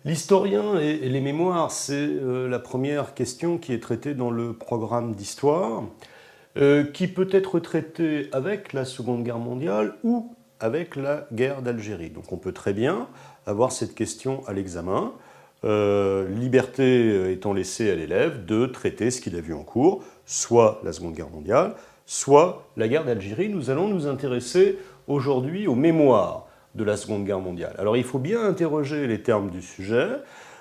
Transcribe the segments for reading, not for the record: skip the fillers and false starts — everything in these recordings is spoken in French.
L'historien et les mémoires, c'est la première question qui est traitée dans le programme d'histoire, qui peut être traitée avec la Seconde Guerre mondiale ou avec la guerre d'Algérie. Donc on peut très bien avoir cette question à l'examen, liberté étant laissée à l'élève de traiter ce qu'il a vu en cours, soit la Seconde Guerre mondiale, soit la guerre d'Algérie. Nous allons nous intéresser aujourd'hui aux mémoires de la Seconde Guerre mondiale. Alors il faut bien interroger les termes du sujet.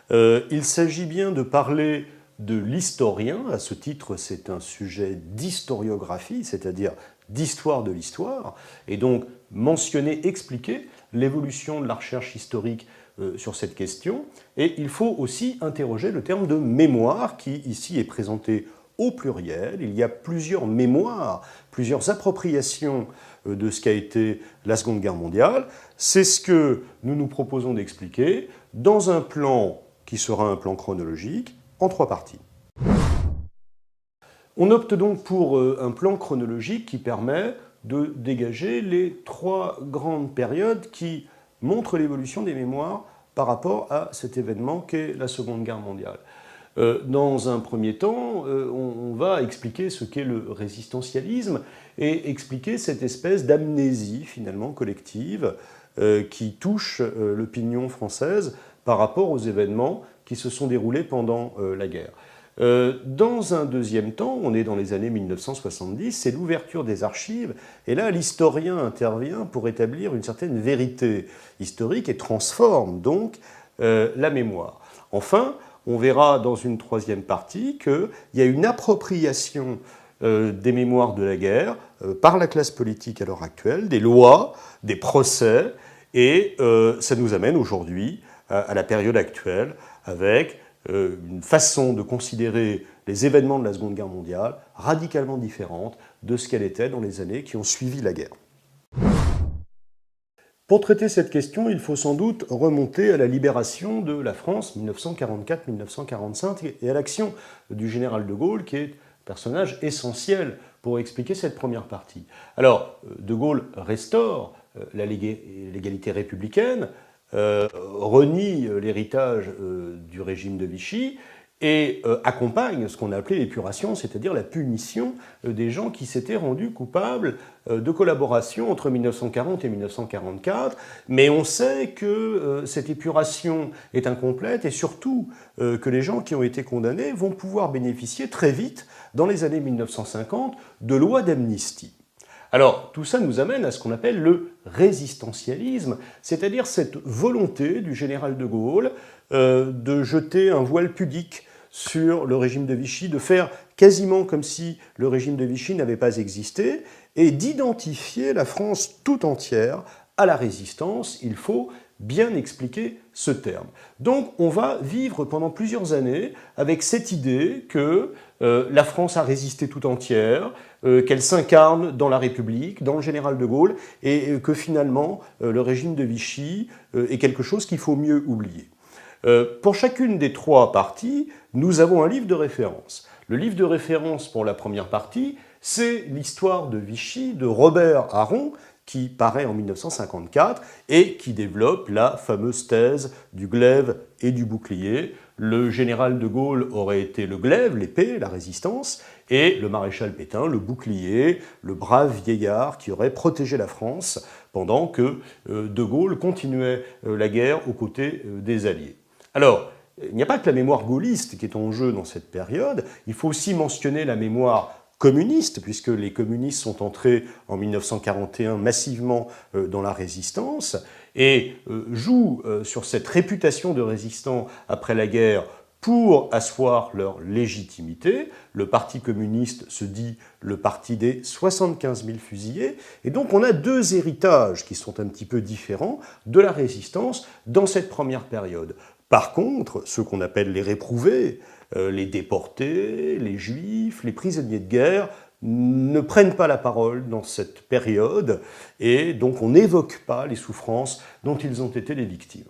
Il s'agit bien de parler de l'historien. À ce titre, c'est un sujet d'historiographie, c'est-à-dire d'histoire de l'histoire, et donc mentionner, expliquer l'évolution de la recherche historique sur cette question. Et il faut aussi interroger le terme de mémoire qui ici est présenté au pluriel. Il y a plusieurs mémoires, plusieurs appropriations de ce qu'a été la Seconde Guerre mondiale. C'est ce que nous nous proposons d'expliquer dans un plan qui sera un plan chronologique en 3 parties. On opte donc pour un plan chronologique qui permet de dégager les 3 grandes périodes qui montrent l'évolution des mémoires par rapport à cet événement qu'est la Seconde Guerre mondiale. Dans un premier temps, on va expliquer ce qu'est le résistentialisme et expliquer cette espèce d'amnésie finalement collective qui touche l'opinion française par rapport aux événements qui se sont déroulés pendant la guerre. Dans un deuxième temps, on est dans les années 1970, c'est l'ouverture des archives, et là l'historien intervient pour établir une certaine vérité historique et transforme donc la mémoire. Enfin, on verra dans une troisième partie qu'il y a une appropriation des mémoires de la guerre par la classe politique à l'heure actuelle, des lois, des procès, et ça nous amène aujourd'hui à la période actuelle avec une façon de considérer les événements de la Seconde Guerre mondiale radicalement différente de ce qu'elle était dans les années qui ont suivi la guerre. Pour traiter cette question, il faut sans doute remonter à la libération de la France 1944-1945 et à l'action du général de Gaulle, qui est un personnage essentiel pour expliquer cette première partie. Alors, de Gaulle restaure l'égalité républicaine, renie l'héritage du régime de Vichy et accompagne ce qu'on a appelé l'épuration, c'est-à-dire la punition des gens qui s'étaient rendus coupables de collaboration entre 1940 et 1944. Mais on sait que cette épuration est incomplète et surtout que les gens qui ont été condamnés vont pouvoir bénéficier très vite, dans les années 1950, de lois d'amnistie. Alors, tout ça nous amène à ce qu'on appelle le résistentialisme, c'est-à-dire cette volonté du général de Gaulle de jeter un voile pudique sur le régime de Vichy, de faire quasiment comme si le régime de Vichy n'avait pas existé, et d'identifier la France tout entière à la résistance. Il faut bien expliquer ce terme. Donc on va vivre pendant plusieurs années avec cette idée que la France a résisté tout entière, qu'elle s'incarne dans la République, dans le général de Gaulle, et que finalement le régime de Vichy est quelque chose qu'il faut mieux oublier. Pour chacune des 3 parties, nous avons un livre de référence. Le livre de référence pour la première partie, c'est l'histoire de Vichy de Robert Harron, qui paraît en 1954 et qui développe la fameuse thèse du glaive et du bouclier. Le général de Gaulle aurait été le glaive, l'épée, la résistance, et le maréchal Pétain, le bouclier, le brave vieillard qui aurait protégé la France pendant que de Gaulle continuait la guerre aux côtés des Alliés. Alors, il n'y a pas que la mémoire gaulliste qui est en jeu dans cette période, il faut aussi mentionner la mémoire communistes, puisque les communistes sont entrés en 1941 massivement dans la résistance, et jouent sur cette réputation de résistants après la guerre pour asseoir leur légitimité. Le Parti communiste se dit le parti des 75 000 fusillés, et donc on a 2 héritages qui sont un petit peu différents de la résistance dans cette première période. Par contre, ceux qu'on appelle les réprouvés, les déportés, les juifs, les prisonniers de guerre ne prennent pas la parole dans cette période et donc on n'évoque pas les souffrances dont ils ont été les victimes.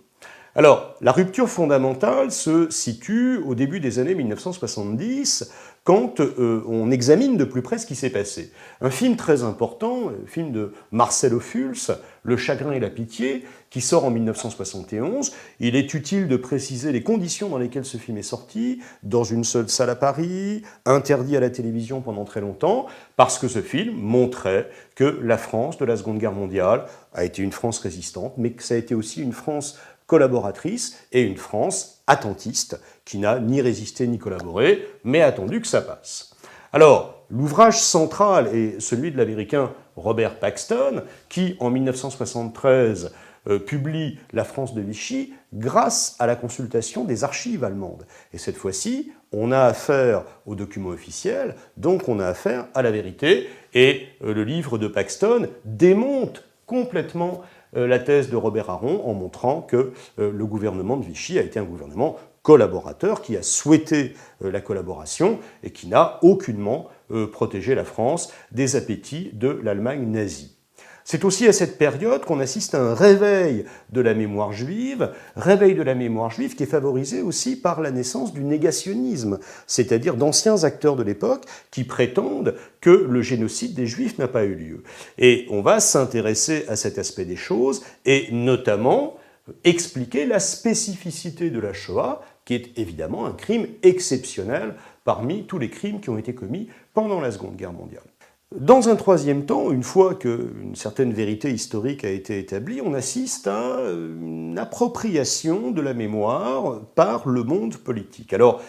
Alors, la rupture fondamentale se situe au début des années 1970, quand on examine de plus près ce qui s'est passé. Un film très important, un film de Marcel Ophuls, Le chagrin et la pitié, qui sort en 1971. Il est utile de préciser les conditions dans lesquelles ce film est sorti, dans une seule salle à Paris, interdit à la télévision pendant très longtemps, parce que ce film montrait que la France de la Seconde Guerre mondiale a été une France résistante, mais que ça a été aussi une France collaboratrice et une France attentiste, qui n'a ni résisté ni collaboré, mais attendu que ça passe. Alors, l'ouvrage central est celui de l'Américain Robert Paxton, qui, en 1973, publie La France de Vichy grâce à la consultation des archives allemandes. Et cette fois-ci, on a affaire aux documents officiels, donc on a affaire à la vérité, et le livre de Paxton démonte complètement la thèse de Robert Harron en montrant que le gouvernement de Vichy a été un gouvernement collaborateur qui a souhaité la collaboration et qui n'a aucunement protégé la France des appétits de l'Allemagne nazie. C'est aussi à cette période qu'on assiste à un réveil de la mémoire juive qui est favorisé aussi par la naissance du négationnisme, c'est-à-dire d'anciens acteurs de l'époque qui prétendent que le génocide des Juifs n'a pas eu lieu. Et on va s'intéresser à cet aspect des choses et notamment expliquer la spécificité de la Shoah, qui est évidemment un crime exceptionnel parmi tous les crimes qui ont été commis pendant la Seconde Guerre mondiale. Dans un troisième temps, une fois qu'une certaine vérité historique a été établie, on assiste à une appropriation de la mémoire par le monde politique. Alors,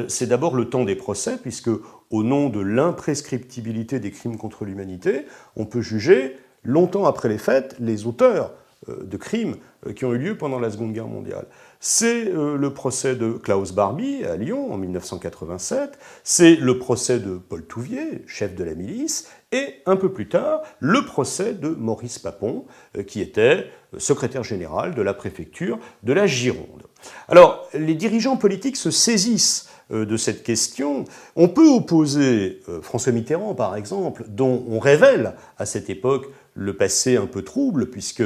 c'est d'abord le temps des procès, puisque au nom de l'imprescriptibilité des crimes contre l'humanité, on peut juger, longtemps après les faits, les auteurs de crimes qui ont eu lieu pendant la Seconde Guerre mondiale. C'est le procès de Klaus Barbie à Lyon en 1987, c'est le procès de Paul Touvier, chef de la milice, et un peu plus tard, le procès de Maurice Papon, qui était secrétaire général de la préfecture de la Gironde. Alors, les dirigeants politiques se saisissent de cette question. On peut opposer François Mitterrand, par exemple, dont on révèle à cette époque le passé un peu trouble, puisque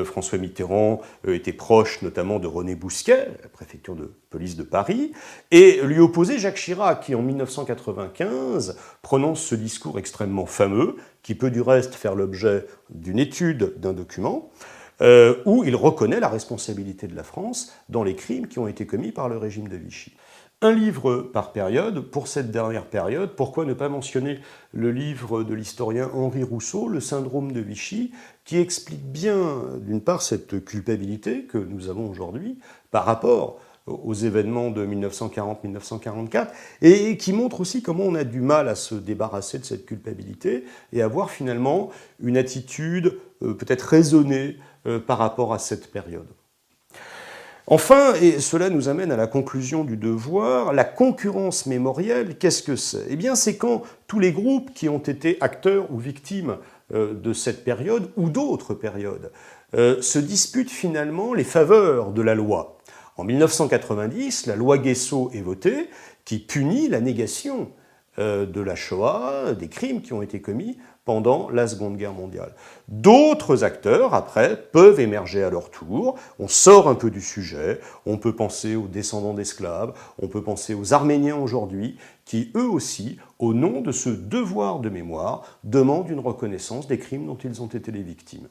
François Mitterrand était proche notamment de René Bousquet, la préfecture de police de Paris, et lui opposer Jacques Chirac, qui en 1995 prononce ce discours extrêmement fameux, qui peut du reste faire l'objet d'une étude d'un document, où il reconnaît la responsabilité de la France dans les crimes qui ont été commis par le régime de Vichy. Un livre par période. Pour cette dernière période, pourquoi ne pas mentionner le livre de l'historien Henri Rousseau, Le syndrome de Vichy, qui explique bien, d'une part, cette culpabilité que nous avons aujourd'hui par rapport aux événements de 1940-1944, et qui montre aussi comment on a du mal à se débarrasser de cette culpabilité et avoir finalement une attitude peut-être raisonnée par rapport à cette période. Enfin, et cela nous amène à la conclusion du devoir, la concurrence mémorielle, qu'est-ce que c'est? Eh bien, c'est quand tous les groupes qui ont été acteurs ou victimes de cette période ou d'autres périodes se disputent finalement les faveurs de la loi. En 1990, la loi Guessot est votée, qui punit la négation de la Shoah, des crimes qui ont été commis pendant la Seconde Guerre mondiale. D'autres acteurs, après, peuvent émerger à leur tour. On sort un peu du sujet. On peut penser aux descendants d'esclaves, on peut penser aux Arméniens aujourd'hui, qui eux aussi, au nom de ce devoir de mémoire, demandent une reconnaissance des crimes dont ils ont été les victimes.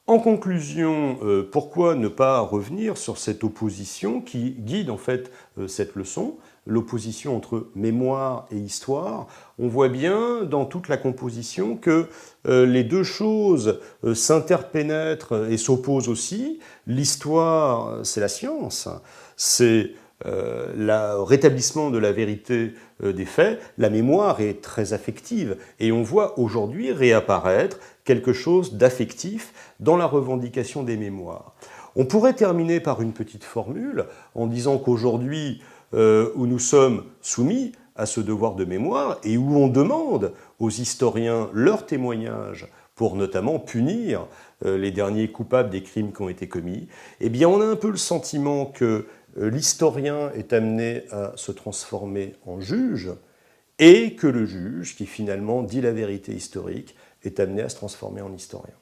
En conclusion, pourquoi ne pas revenir sur cette opposition qui guide en fait cette leçon, l'opposition entre mémoire et histoire? On voit bien dans toute la composition que les deux choses s'interpénètrent et s'opposent aussi. L'histoire, c'est la science, c'est le rétablissement de la vérité des faits. La mémoire est très affective et on voit aujourd'hui réapparaître quelque chose d'affectif dans la revendication des mémoires. On pourrait terminer par une petite formule en disant qu'aujourd'hui, où nous sommes soumis à ce devoir de mémoire et où on demande aux historiens leurs témoignages pour notamment punir les derniers coupables des crimes qui ont été commis, eh bien on a un peu le sentiment que l'historien est amené à se transformer en juge et que le juge, qui finalement dit la vérité historique, est amené à se transformer en historien.